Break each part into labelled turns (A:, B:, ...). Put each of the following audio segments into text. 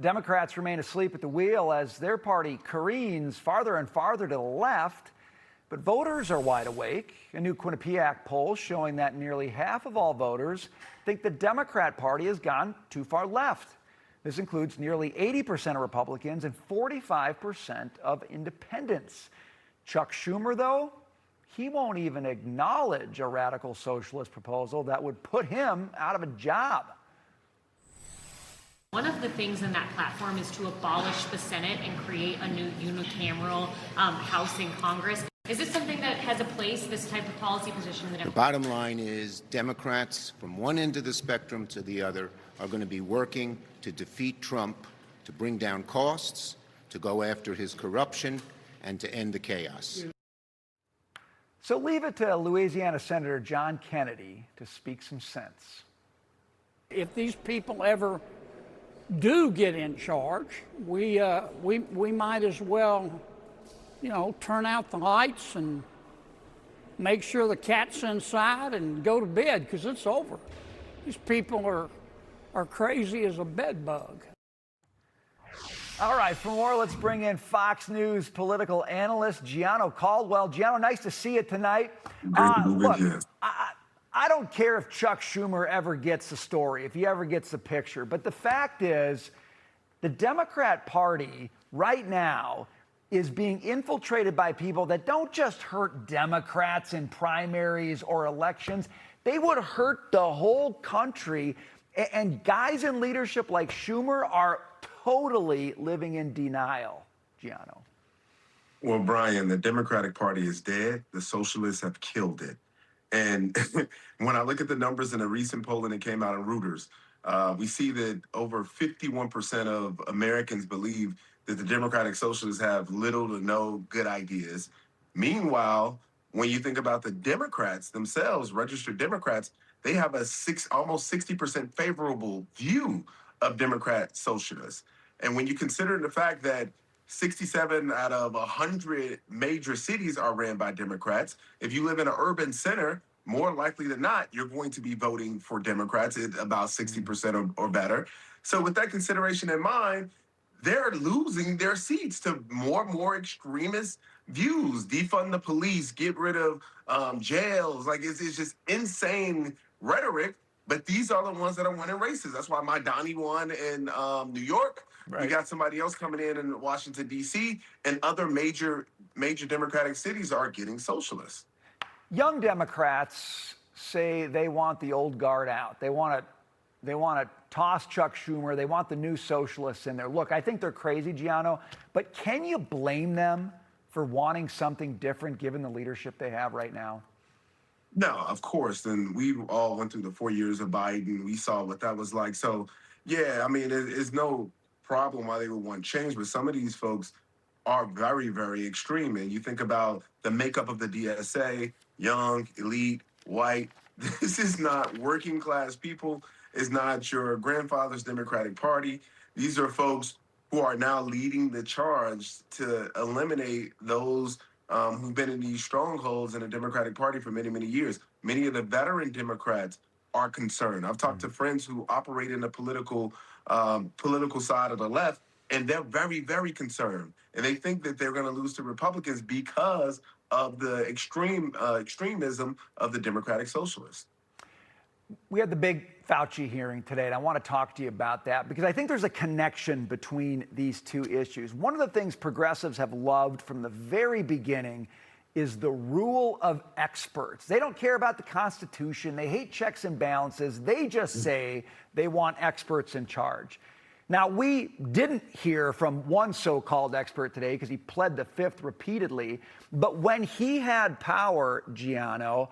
A: Democrats remain asleep at the wheel as their party careens farther and farther to the left. But voters are wide awake. A new Quinnipiac poll showing that nearly half of all voters think the Democrat Party has gone too far left. This includes nearly 80% of Republicans and 45% of independents. Chuck Schumer, though, he won't even acknowledge a radical socialist proposal that would put him out of a job.
B: One of the things in that platform is to abolish the Senate and create a new unicameral House in Congress. Is this something that has a place, this type of policy position?
C: The bottom line is Democrats from one end of the spectrum to the other are going to be working to defeat Trump, to bring down costs, to go after his corruption, and to end the chaos.
A: So leave it to Louisiana Senator John Kennedy to speak some sense.
D: If these people ever do get in charge, we might as well, turn out the lights and make sure the cat's inside and go to bed, because it's over. These people are crazy as a bed bug.
A: All right, for more, let's bring in Fox News political analyst Gianno Caldwell. Gianno, nice to see you tonight. Look, I don't care if Chuck Schumer ever gets the story, if he ever gets the picture, but the fact is the Democrat Party right now is being infiltrated by people that don't just hurt Democrats in primaries or elections. They would hurt the whole country. And guys in leadership like Schumer are totally living in denial. Gianno.
E: Well, Brian, the Democratic Party is dead. The socialists have killed it. And when I look at the numbers in a recent polling that came out of Reuters, we see that over 51% of Americans believe that the Democratic Socialists have little to no good ideas. Meanwhile, when you think about the Democrats themselves, registered Democrats, they have a almost 60% favorable view of Democrat socialists. And when you consider the fact that 67 out of 100 major cities are ran by Democrats, if you live in an urban center, more likely than not, you're going to be voting for Democrats at about 60% or better. So with that consideration in mind, they're losing their seats to more and more extremist views, defund the police, get rid of jails. Like it's just insane rhetoric, but these are the ones that are winning races. That's why my Donnie won in New York. Right. We got somebody else coming in Washington, D.C., and other major Democratic cities are getting socialists.
A: Young Democrats say they want the old guard out. They want to toss Chuck Schumer. They want the new socialists in there. Look, I think they're crazy, Gianno, but can you blame them for wanting something different given the leadership they have right now?
E: No, of course. And we all went through the 4 years of Biden. We saw what that was like. So, yeah, I mean, it's no problem why they would want change, but some of these folks are very, very extreme. And you think about the makeup of the DSA, young, elite, white. This is not working class people. It's not your grandfather's Democratic Party. These are folks who are now leading the charge to eliminate those who've been in these strongholds in the Democratic Party for many, many years. Many of the veteran Democrats are concerned. I've talked to friends who operate in the political side of the left, and they're very, very concerned. And they think that they're going to lose to Republicans because of the extremism of the Democratic Socialists.
A: We had the big Fauci hearing today, and I want to talk to you about that because I think there's a connection between these two issues. One of the things progressives have loved from the very beginning is the rule of experts. They don't care about the Constitution. They hate checks and balances. They just say they want experts in charge. Now, we didn't hear from one so-called expert today because he pled the fifth repeatedly. But when he had power, Gianno,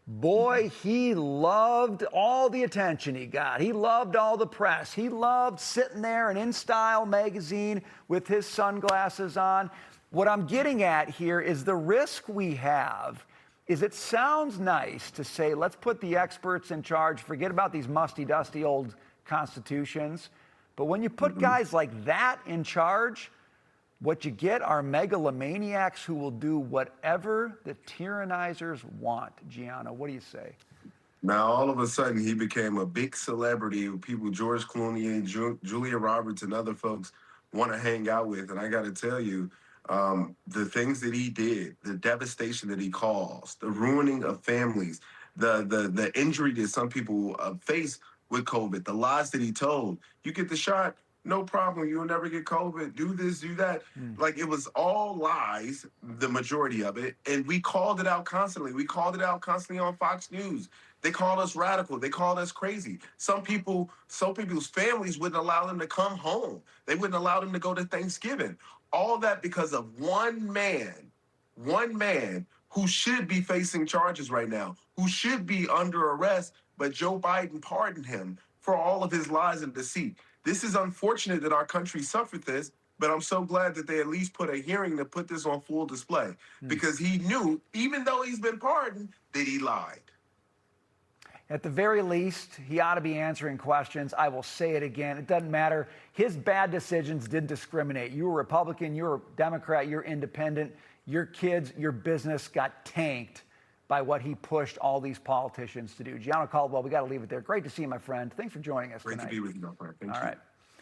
A: boy, he loved all the attention he got. He loved all the press. He loved sitting there in InStyle magazine with his sunglasses on. What I'm getting at here is the risk we have is it sounds nice to say, let's put the experts in charge, forget about these musty, dusty old constitutions. But when you put guys like that in charge, what you get are megalomaniacs who will do whatever the tyrannizers want. Gianno, what do you say?
E: Now, all of a sudden, he became a big celebrity. People, George Clooney and Julia Roberts and other folks want to hang out with. And I got to tell you, the things that he did, the devastation that he caused, the ruining of families, the injury that some people face with COVID, the lies that he told. You get the shot, no problem. You'll never get COVID. Do this, do that. Like, it was all lies, the majority of it. And we called it out constantly. We called it out constantly on Fox News. They called us radical. They called us crazy. Some people's families wouldn't allow them to come home. They wouldn't allow them to go to Thanksgiving. All that because of one man who should be facing charges right now, who should be under arrest, but Joe Biden pardoned him for all of his lies and deceit. This is unfortunate that our country suffered this, but I'm so glad that they at least put a hearing to put this on full display, because he knew, even though he's been pardoned, that he lied.
A: At the very least, he ought to be answering questions. I will say it again. It doesn't matter. His bad decisions didn't discriminate. You were Republican, you're a Democrat, you're independent. Your kids, your business got tanked by what he pushed all these politicians to do. Gianno Caldwell, we got to leave it there. Great to see you, my friend. Thanks for joining us tonight.
E: Great to be with you, my friend. Thank you.
A: All right.